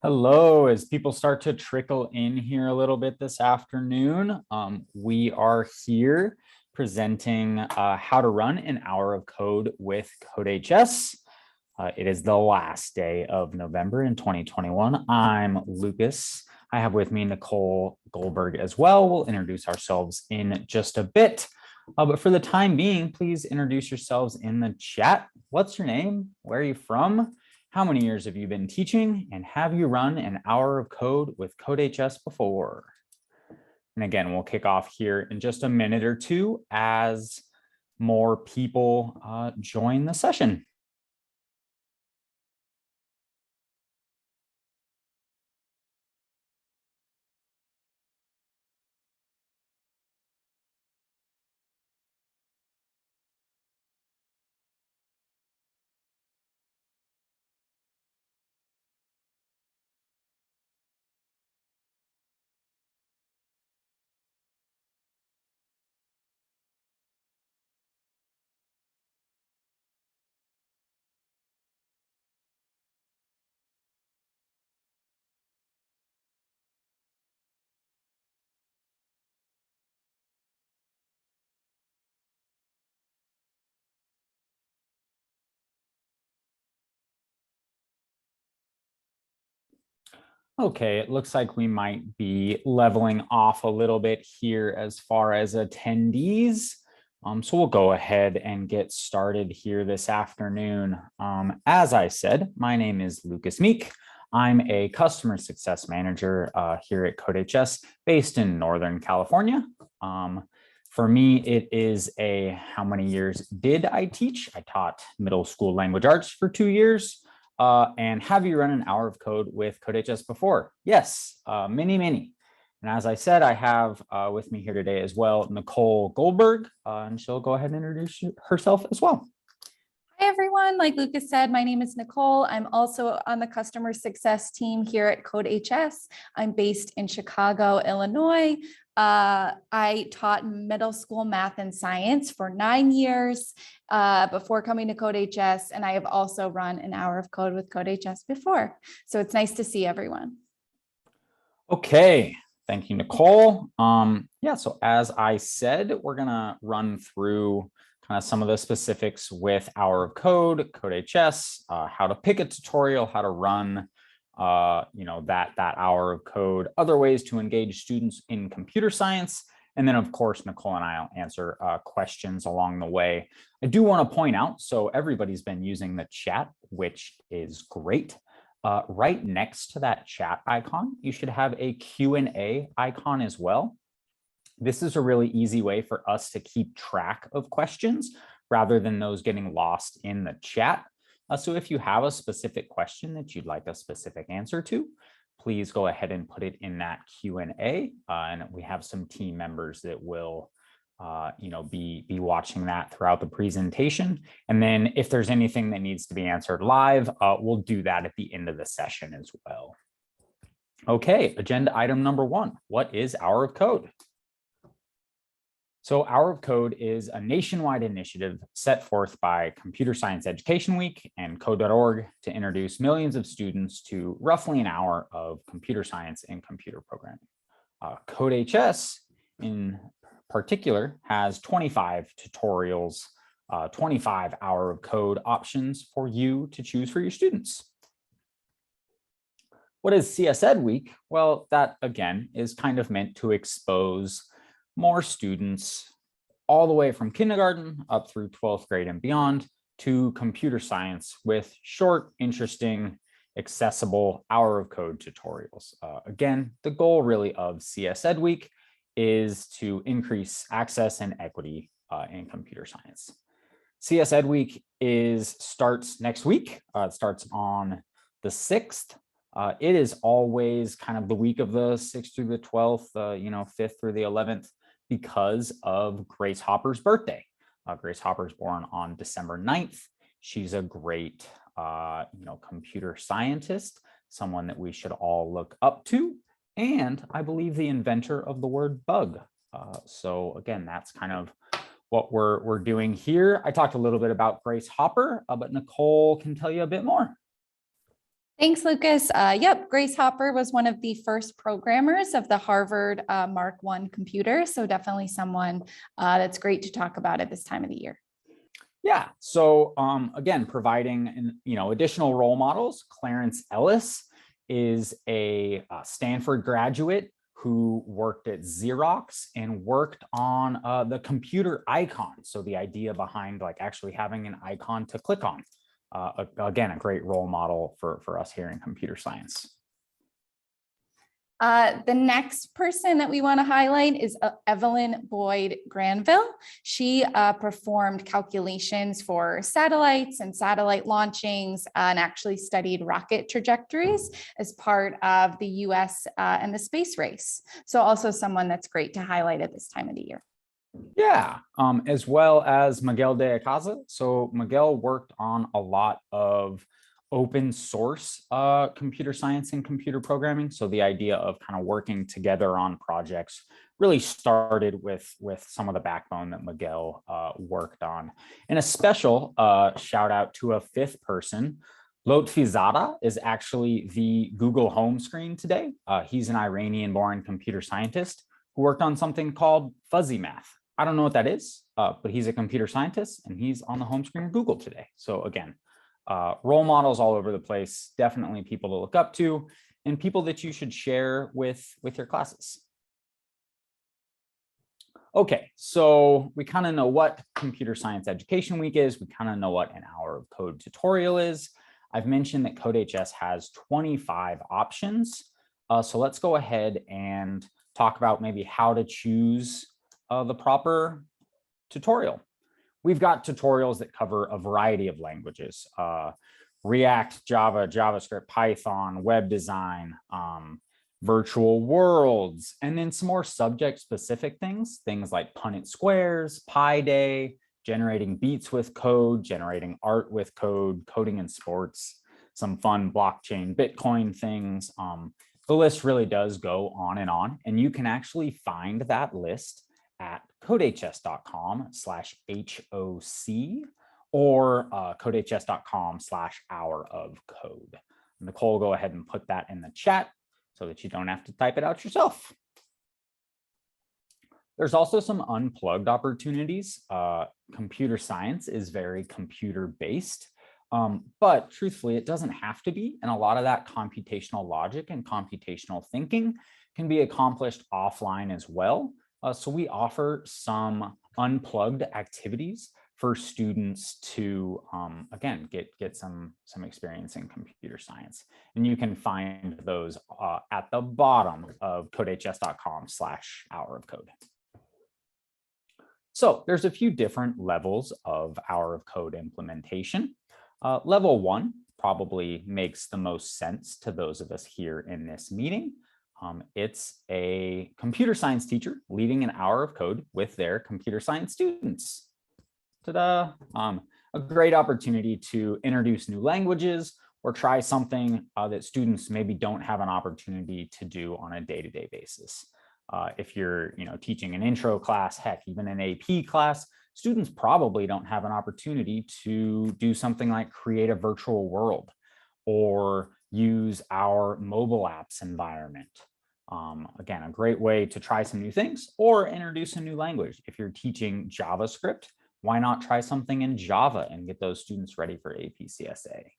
Hello, as people start to trickle in here a little bit this afternoon, we are here presenting how to run an hour of code with CodeHS. It is the last day of November in 2021. I'm Lucas. I have with me Nicole Goldberg as well. We'll introduce ourselves in just a bit. But for the time being, please introduce yourselves in the chat. What's your name? Where are you from? How many years have you been teaching? And have you run an hour of code with CodeHS before? And again, we'll kick off here in just a minute or two as more people join the session. Okay, it looks like we might be leveling off a little bit here as far as attendees. So we'll go ahead and get started here this afternoon. As I said, my name is Lucas Meek. I'm a customer success manager here at CodeHS based in Northern California. For me, it is how many years did I teach? I taught middle school language arts for 2 years. And have you run an hour of code with CodeHS before? Yes, many. And as I said, I have with me here today as well, Nicole Goldberg, and she'll go ahead and introduce herself as well. Hi, everyone. Like Lucas said, my name is Nicole. I'm also on the customer success team here at CodeHS. I'm based in Chicago, Illinois. I taught middle school math and science for 9 years before coming to CodeHS, and I have also run an hour of code with CodeHS before. So it's nice to see everyone. Okay, thank you, Nicole. Yeah, so as I said, we're gonna run through kind of some of the specifics with Hour of Code, CodeHS, how to pick a tutorial, how to run that hour of code, other ways to engage students in computer science. And then, of course, Nicole and I will answer questions along the way. I do want to point out, so everybody's been using the chat, which is great. Right next to that chat icon, you should have a Q&A icon as well. This is a really easy way for us to keep track of questions rather than those getting lost in the chat. So if you have a specific question that you'd like a specific answer to, please go ahead and put it in that Q&A. And we have some team members that will be watching that throughout the presentation. And then if there's anything that needs to be answered live, we'll do that at the end of the session as well. Okay, agenda item number 1. What is Hour of Code? So Hour of Code is a nationwide initiative set forth by Computer Science Education Week and Code.org to introduce millions of students to roughly an hour of computer science and computer programming. CodeHS in particular has 25 tutorials, 25 hour of code options for you to choose for your students. What is CS Ed Week? Well, that again is kind of meant to expose more students all the way from kindergarten up through 12th grade and beyond to computer science with short, interesting, accessible hour of code tutorials. Again, the goal really of CS Ed Week is to increase access and equity in computer science. CS Ed Week starts next week. It starts on the 6th. It is always kind of the week of the 6th through the 12th, 5th through the 11th, because of Grace Hopper's birthday. Grace Hopper's born on December 9th. She's a great, computer scientist, someone that we should all look up to, and I believe the inventor of the word bug. So again, that's kind of what we're doing here. I talked a little bit about Grace Hopper, but Nicole can tell you a bit more. Thanks, Lucas. Yep, Grace Hopper was one of the first programmers of the Harvard Mark I computer. So definitely someone that's great to talk about at this time of the year. Yeah, so again, providing additional role models. Clarence Ellis is a Stanford graduate who worked at Xerox and worked on the computer icon. So the idea behind like actually having an icon to click on. Again, a great role model for us here in computer science. The next person that we want to highlight is Evelyn Boyd Granville. She performed calculations for satellites and satellite launchings and actually studied rocket trajectories as part of the US and the space race. So also someone that's great to highlight at this time of the year. Yeah, as well as Miguel de Icaza. So Miguel worked on a lot of open source computer science and computer programming. So the idea of kind of working together on projects really started with some of the backbone that Miguel worked on. And a special shout out to a fifth person. Lotfi Zada is actually the Google home screen today. He's an Iranian-born computer scientist who worked on something called fuzzy math. I don't know what that is, but he's a computer scientist and he's on the home screen of Google today. So again, role models all over the place, definitely people to look up to and people that you should share with your classes. Okay, so we kind of know what Computer Science Education Week is. We kind of know what an hour of code tutorial is. I've mentioned that CodeHS has 25 options. So let's go ahead and talk about maybe how to choose the proper tutorial. We've got tutorials that cover a variety of languages, React, Java, JavaScript, Python, web design, virtual worlds, and then some more subject-specific things like Punnett squares, Pi Day, generating beats with code, generating art with code, coding in sports, some fun blockchain, Bitcoin things. The list really does go on, and you can actually find that list at codehs.com/HOC or codehs.com/hour of code. Nicole, go ahead and put that in the chat so that you don't have to type it out yourself. There's also some unplugged opportunities. Computer science is very computer-based, but truthfully, it doesn't have to be. And a lot of that computational logic and computational thinking can be accomplished offline as well. So we offer some unplugged activities for students to, again, get some experience in computer science. And you can find those at the bottom of codehs.com/hour of code. So there's a few different levels of hour of code implementation. Level 1 probably makes the most sense to those of us here in this meeting. It's a computer science teacher leading an hour of code with their computer science students. Ta-da! A great opportunity to introduce new languages or try something that students maybe don't have an opportunity to do on a day-to-day basis. If you're teaching an intro class, heck, even an AP class, students probably don't have an opportunity to do something like create a virtual world or use our mobile apps environment. Again, a great way to try some new things or introduce a new language. If you're teaching JavaScript, why not try something in Java and get those students ready for APCSA?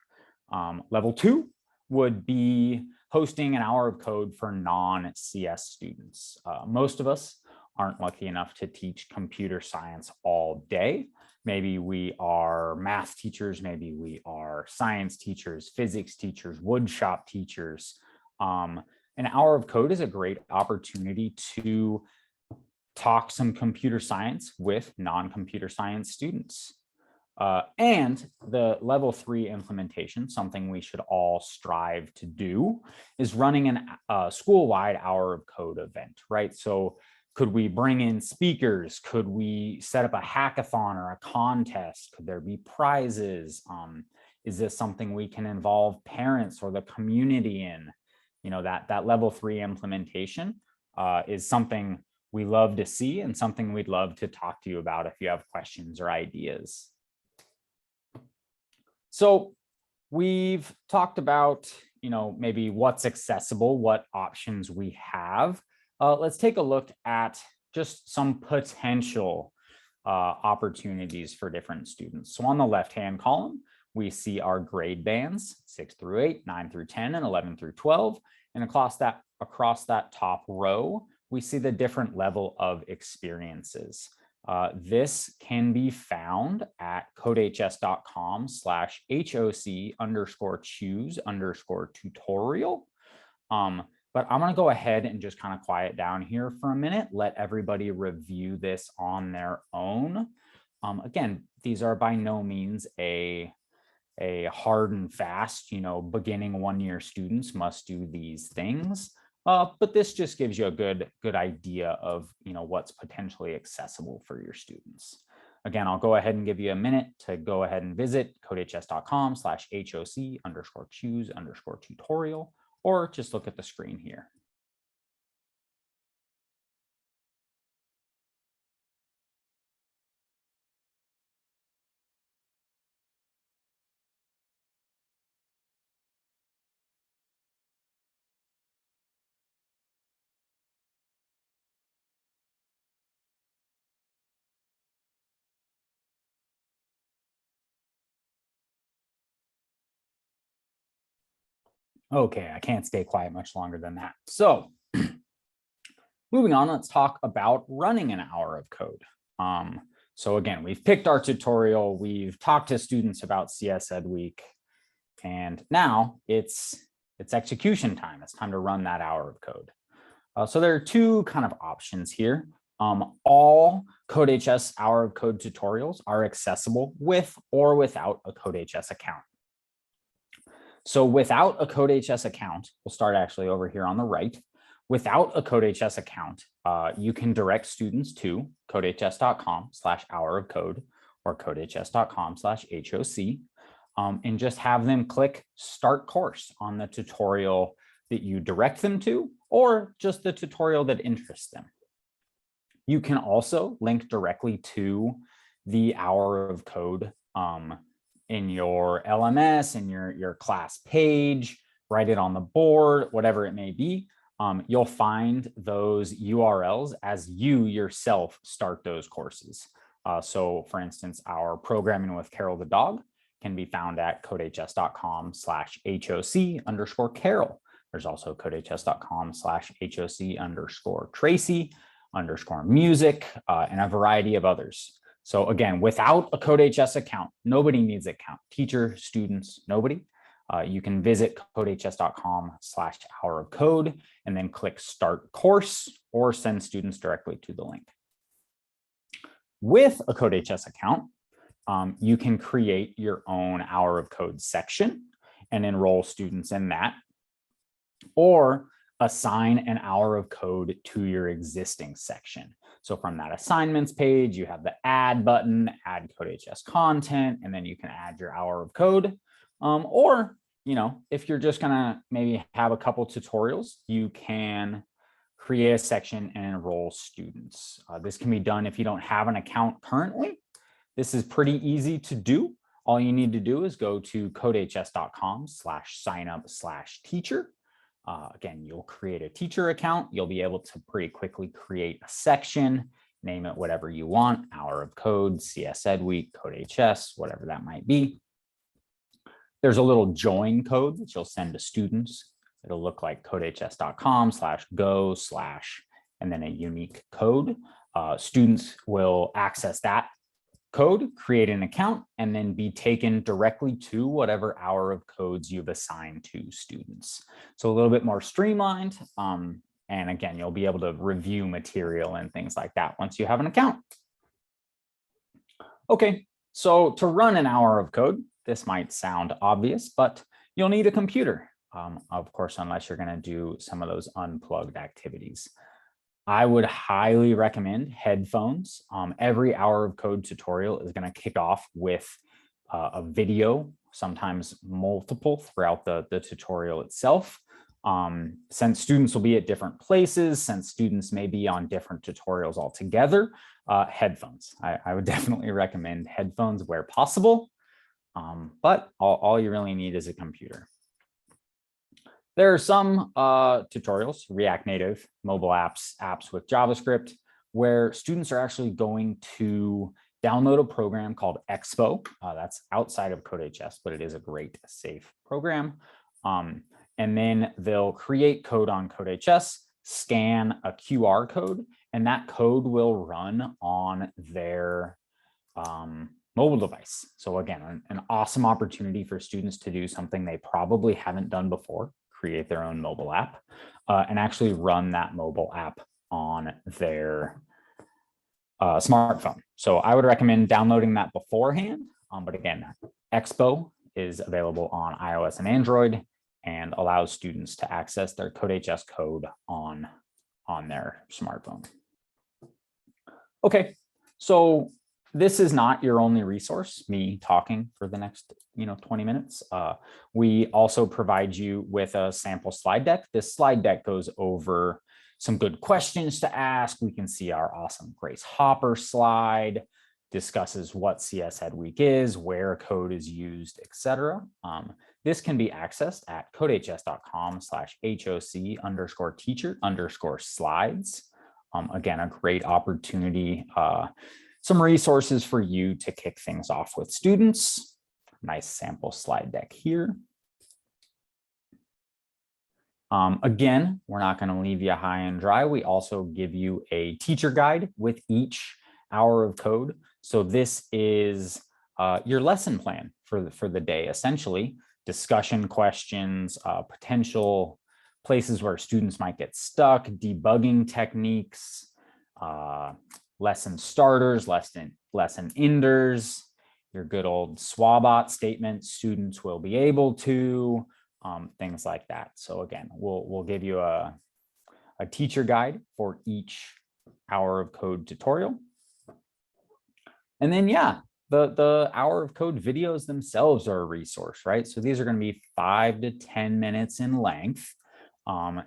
Level 2 would be hosting an hour of code for non-CS students. Most of us aren't lucky enough to teach computer science all day. Maybe we are math teachers, maybe we are science teachers, physics teachers, woodshop teachers. An hour of code is a great opportunity to talk some computer science with non-computer science students. And the level 3 implementation, something we should all strive to do, is running a school-wide hour of code event, right? So could we bring in speakers? Could we set up a hackathon or a contest? Could there be prizes? Is this something we can involve parents or the community in? That level 3 implementation is something we love to see and something we'd love to talk to you about if you have questions or ideas. So we've talked about, maybe what's accessible, what options we have, let's take a look at just some potential opportunities for different students. So on the left-hand column, we see our grade bands, 6 through 8, 9 through 10, and 11 through 12. And across that top row, we see the different level of experiences. This can be found at codehs.com/HOC_choose_tutorial. But I'm going to go ahead and just kind of quiet down here for a minute, let everybody review this on their own. Again, these are by no means a hard and fast, beginning 1-year students must do these things. But this just gives you a good idea of, what's potentially accessible for your students. Again, I'll go ahead and give you a minute to go ahead and visit codehs.com/HOC_choose_tutorial, or just look at the screen here. Okay, I can't stay quiet much longer than that. So moving on, let's talk about running an hour of code. So again, we've picked our tutorial, we've talked to students about CS Ed Week, and now it's execution time. It's time to run that hour of code. So there are two kind of options here. All CodeHS hour of code tutorials are accessible with or without a CodeHS account. So without a CodeHS account, we'll start actually over here on the right. Without a CodeHS account, you can direct students to codehs.com/hour-of-code or codehs.com/HOC, and just have them click start course on the tutorial that you direct them to, or just the tutorial that interests them. You can also link directly to the hour of code in your LMS, in your class page, write it on the board, whatever it may be. You'll find those URLs as you yourself start those courses. So for instance, our Programming with Carol the Dog can be found at codehs.com/HOC_Carol. There's also codehs.com/HOC_Tracy_music, and a variety of others. So again, without a CodeHS account, nobody needs an account. Teacher, students, nobody. You can visit codehs.com/hour-of-code and then click start course, or send students directly to the link. With a CodeHS account, you can create your own hour of code section and enroll students in that, or assign an hour of code to your existing section. So from that assignments page, you have the add button, add CodeHS content, and then you can add your hour of code. Or, if you're just gonna maybe have a couple tutorials, you can create a section and enroll students. This can be done if you don't have an account currently. This is pretty easy to do. All you need to do is go to codehs.com/signup/teacher. Again, you'll create a teacher account. You'll be able to pretty quickly create a section, name it whatever you want, hour of code, CS Ed Week, CodeHS, whatever that might be. There's a little join code that you'll send to students. It'll look like codehs.com/go/ and then a unique code. Students will access that code, create an account, and then be taken directly to whatever hour of codes you've assigned to students. So a little bit more streamlined. And again, you'll be able to review material and things like that once you have an account. Okay, so to run an hour of code, this might sound obvious, but you'll need a computer, of course, unless you're going to do some of those unplugged activities. I would highly recommend headphones. Every hour of code tutorial is going to kick off with a video, sometimes multiple throughout the tutorial itself. Since students will be at different places, since students may be on different tutorials altogether, headphones. I would definitely recommend headphones where possible, but all you really need is a computer. There are some tutorials, React Native, mobile apps, apps with JavaScript, where students are actually going to download a program called Expo. That's outside of CodeHS, but it is a great, safe program. And then they'll create code on CodeHS, scan a QR code, and that code will run on their mobile device. So again, an awesome opportunity for students to do something they probably haven't done before, create their own mobile app, and actually run that mobile app on their smartphone. So I would recommend downloading that beforehand. But again, Expo is available on iOS and Android and allows students to access their CodeHS code on their smartphone. Okay, so this is not your only resource, me talking for the next 20 minutes. We also provide you with a sample slide deck. This slide deck goes over some good questions to ask. We can see our awesome Grace Hopper slide, discusses what CS Ed Week is, where code is used, etc. This can be accessed at codehs.com/hoc_teacher_slides. Again, a great opportunity, some resources for you to kick things off with students. Nice sample slide deck here. Again, we're not going to leave you high and dry. We also give you a teacher guide with each hour of code. So this is your lesson plan for the day, essentially. Discussion questions, potential places where students might get stuck, debugging techniques, lesson starters, lesson enders, your good old SWABOT statement, students will be able to, things like that. So again, we'll give you a teacher guide for each hour of code tutorial. And then, yeah, the hour of code videos themselves are a resource, right? So these are going to be 5 to 10 minutes in length.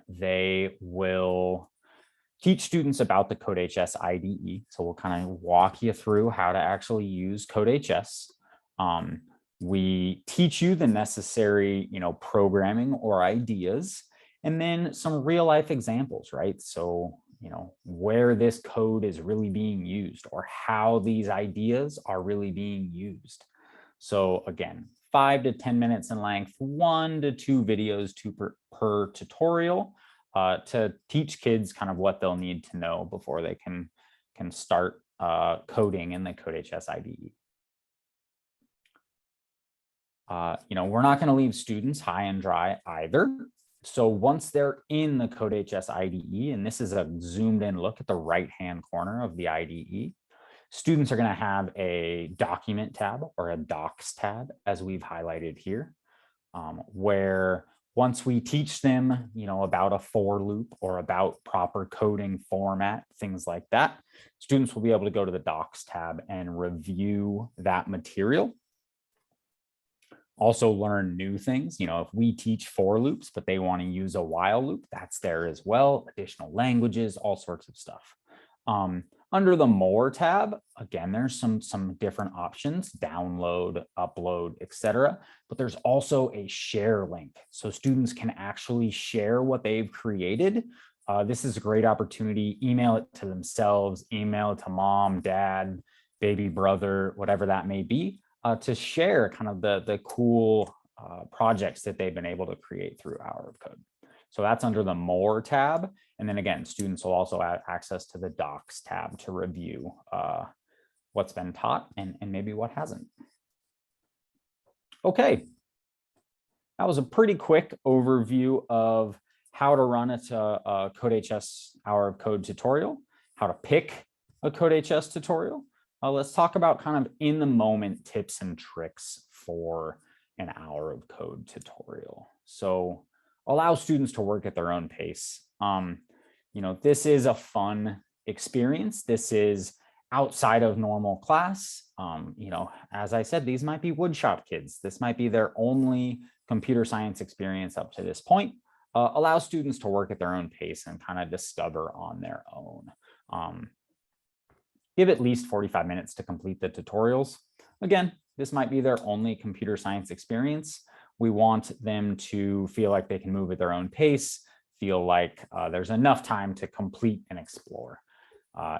They will teach students about the CodeHS IDE. So we'll kind of walk you through how to actually use CodeHS. We teach you the necessary, programming or ideas, and then some real life examples, right? So, where this code is really being used or how these ideas are really being used. So again, 5 to 10 minutes in length, 1 to 2 videos per tutorial to teach kids kind of what they'll need to know before they can start coding in the CodeHS IDE. We're not going to leave students high and dry either. So once they're in the CodeHS IDE, and this is a zoomed in look at the right-hand corner of the IDE, students are going to have a document tab or a docs tab, as we've highlighted here, where once we teach them, about a for loop or about proper coding format, things like that, students will be able to go to the docs tab and review that material. Also learn new things. If we teach for loops, but they want to use a while loop, that's there as well. Additional languages, all sorts of stuff. Under the More tab, again, there's some different options, download, upload, etc. But there's also a share link. So students can actually share what they've created. This is a great opportunity. Email it to themselves, email it to mom, dad, baby brother, whatever that may be. To share kind of the cool projects that they've been able to create through Hour of Code. So that's under the More tab. And then again, students will also have access to the Docs tab to review what's been taught and maybe what hasn't. Okay. That was a pretty quick overview of how to run a CodeHS Hour of Code tutorial, how to pick a CodeHS tutorial. Let's talk about kind of in the moment tips and tricks for an Hour of Code tutorial. So allow students to work at their own pace. This is a fun experience. This is outside of normal class. As I said, these might be woodshop kids. This might be their only computer science experience up to this point. Allow students to work at their own pace and kind of discover on their own. Give at least 45 minutes to complete the tutorials. Again, this might be their only computer science experience. We want them to feel like they can move at their own pace, feel like there's enough time to complete and explore.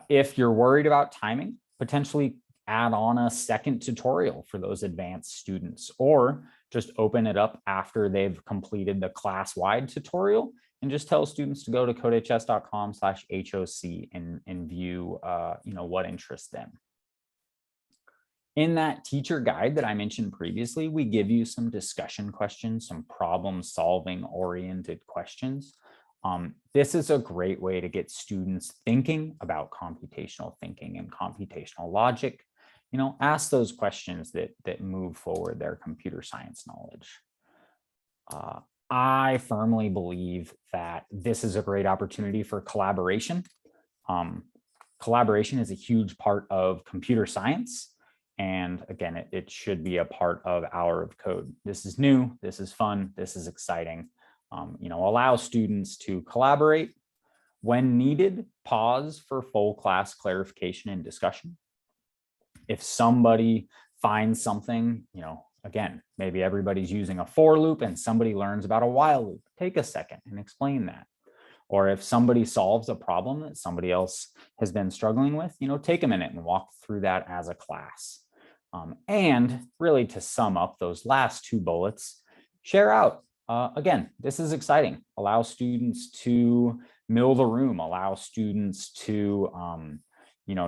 If you're worried about timing, potentially add on a second tutorial for those advanced students, or just open it up after they've completed the class-wide tutorial and just tell students to go to codehs.com/HOC and view what interests them. In that teacher guide that I mentioned previously, we give you some discussion questions, some problem-solving oriented questions. This is a great way to get students thinking about computational thinking and computational logic. Ask those questions that move forward their computer science knowledge. I firmly believe that this is a great opportunity for collaboration. Collaboration is a huge part of computer science. And again, it should be a part of Hour of Code. This is new, this is fun, this is exciting. Allow students to collaborate. When needed, pause for full class clarification and discussion. If somebody finds something, again, maybe everybody's using a for loop and somebody learns about a while loop, take a second and explain that. Or if somebody solves a problem that somebody else has been struggling with, take a minute and walk through that as a class. And really, to sum up those last two bullets, share out. Again, this is exciting. Allow students to mill the room, allow students to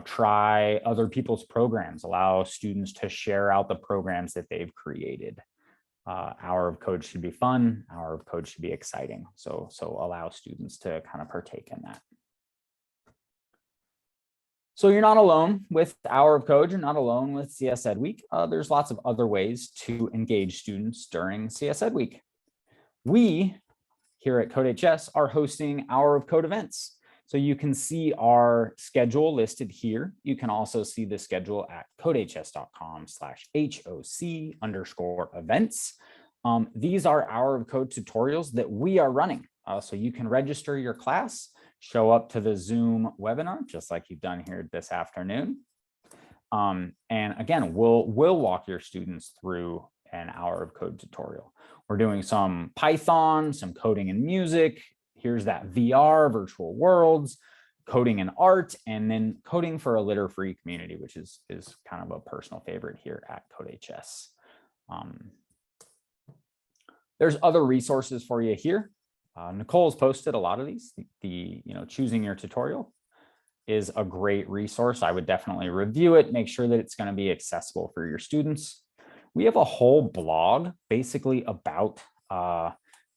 try other people's programs, allow students to share out the programs that they've created. Hour of Code should be fun. Hour of Code should be exciting. So allow students to kind of partake in that. So you're not alone with Hour of Code. You're not alone with CS Ed Week. There's lots of other ways to engage students during CS Ed Week. We here at CodeHS are hosting Hour of Code events. So you can see our schedule listed here. You can also see the schedule at codehs.com/HOC_events. These are Hour of Code tutorials that we are running. So you can register your class, show up to the Zoom webinar, just like you've done here this afternoon. And again, we'll walk your students through an Hour of Code tutorial. We're doing some Python, some coding and music. Here's that VR, virtual worlds, coding and art, and then coding for a litter-free community, which is kind of a personal favorite here at CodeHS. There's other resources for you here. Nicole's posted a lot of these. The choosing your tutorial is a great resource. I would definitely review it, make sure that it's going to be accessible for your students. We have a whole blog basically about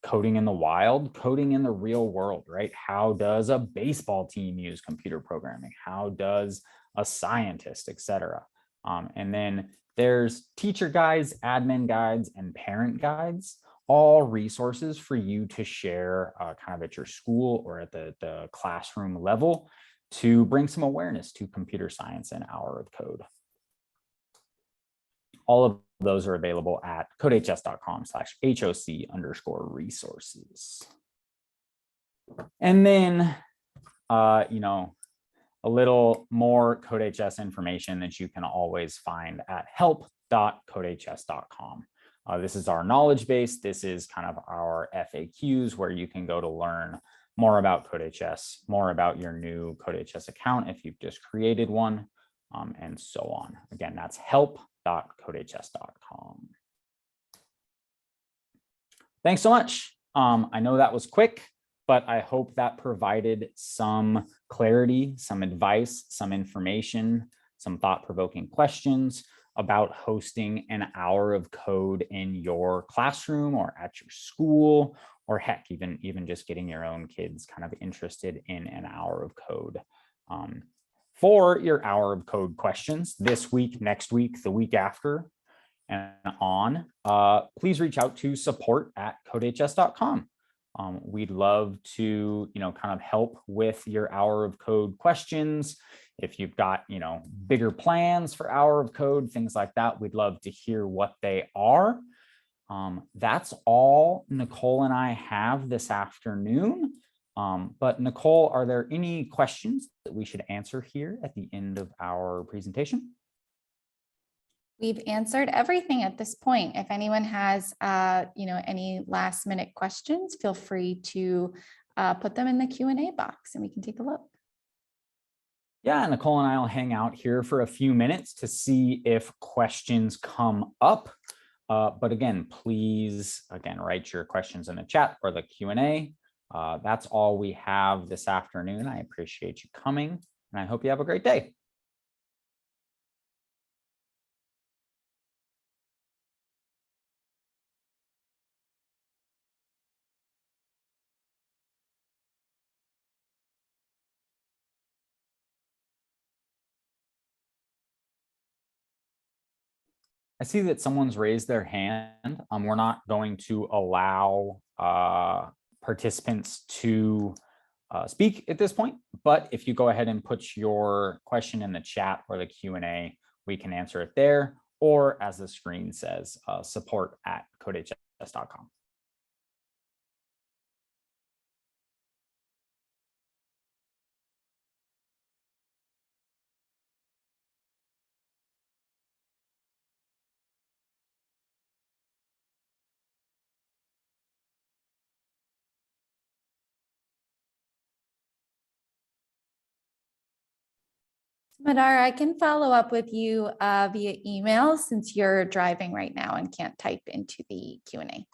coding in the wild, coding in the real world, right? How does a baseball team use computer programming? How does a scientist, etc.? And then there's teacher guides, admin guides, and parent guides, all resources for you to share kind of at your school or at the classroom level to bring some awareness to computer science and Hour of Code. All of those are available at codehs.com/HOC_resources. And then, a little more CodeHS information that you can always find at help.codehs.com. This is our knowledge base. This is kind of our FAQs where you can go to learn more about CodeHS, more about your new CodeHS account if you've just created one, and so on. Again, that's help.codehs.com. Thanks so much. I know that was quick, but I hope that provided some clarity, some advice, some information, some thought-provoking questions about hosting an Hour of Code in your classroom or at your school, or heck, even just getting your own kids kind of interested in an Hour of Code. For your Hour of Code questions this week, next week, the week after, and on, please reach out to support@codehs.com. We'd love to, kind of help with your Hour of Code questions. If you've got, bigger plans for Hour of Code, things like that, we'd love to hear what they are. That's all Nicole and I have this afternoon. But Nicole, are there any questions that we should answer here at the end of our presentation? We've answered everything at this point. If anyone has, any last minute questions, feel free to put them in the Q&A box and we can take a look. Yeah, Nicole and I will hang out here for a few minutes to see if questions come up. But again, please, write your questions in the chat or the Q&A. That's all we have this afternoon. I appreciate you coming, and I hope you have a great day. I see that someone's raised their hand. We're not going to allow participants to speak at this point, but if you go ahead and put your question in the chat or the Q&A, we can answer it there, or as the screen says, support@codehs.com. Madar, I can follow up with you via email since you're driving right now and can't type into the Q&A.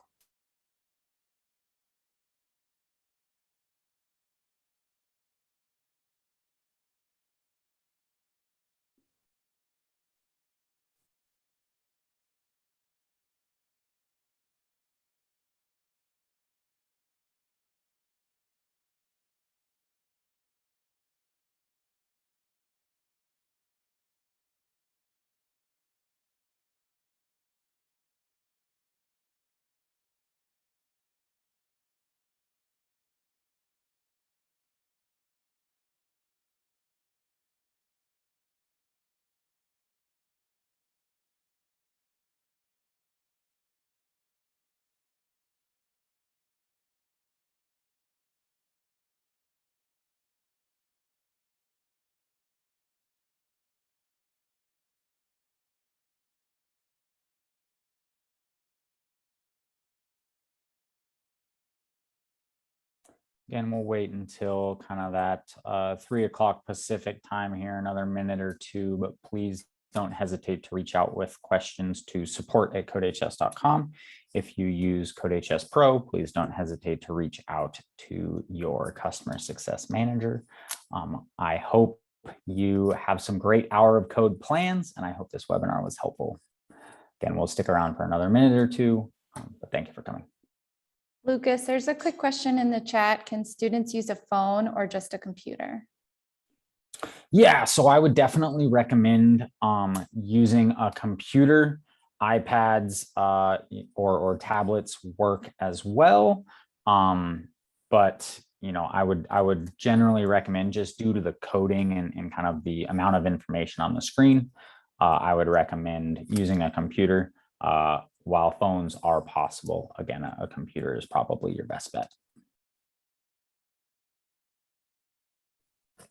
Again, we'll wait until kind of that 3 o'clock Pacific time here, another minute or two, but please don't hesitate to reach out with questions to support@codehs.com. If you use CodeHS Pro, please don't hesitate to reach out to your customer success manager. I hope you have some great hour of code plans, and I hope this webinar was helpful. Again, we'll stick around for another minute or two, but thank you for coming. Lucas, there's a quick question in the chat. Can students use a phone or just a computer? Yeah, so I would definitely recommend using a computer. iPads or tablets work as well. But I would generally recommend, just due to the coding and kind of the amount of information on the screen, I would recommend using a computer. While phones are possible, again, a computer is probably your best bet.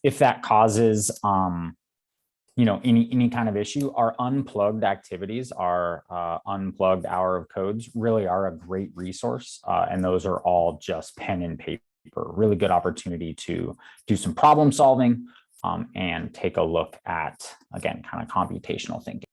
If that causes, any kind of issue, our unplugged activities, our unplugged hour of codes really are a great resource. And those are all just pen and paper, really good opportunity to do some problem solving and take a look at, again, kind of computational thinking.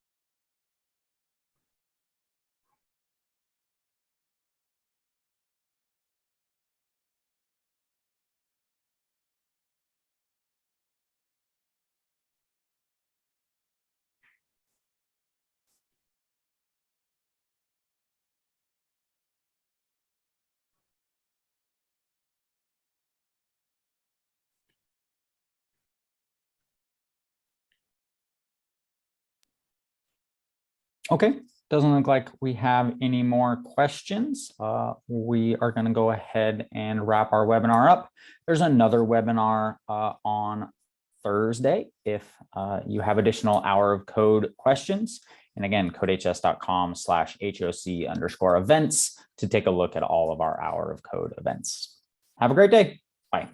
Okay, doesn't look like we have any more questions. We are going to go ahead and wrap our webinar up. There's another webinar on Thursday if you have additional hour of code questions. And again, codehs.com/HOC_events to take a look at all of our hour of code events. Have a great day. Bye.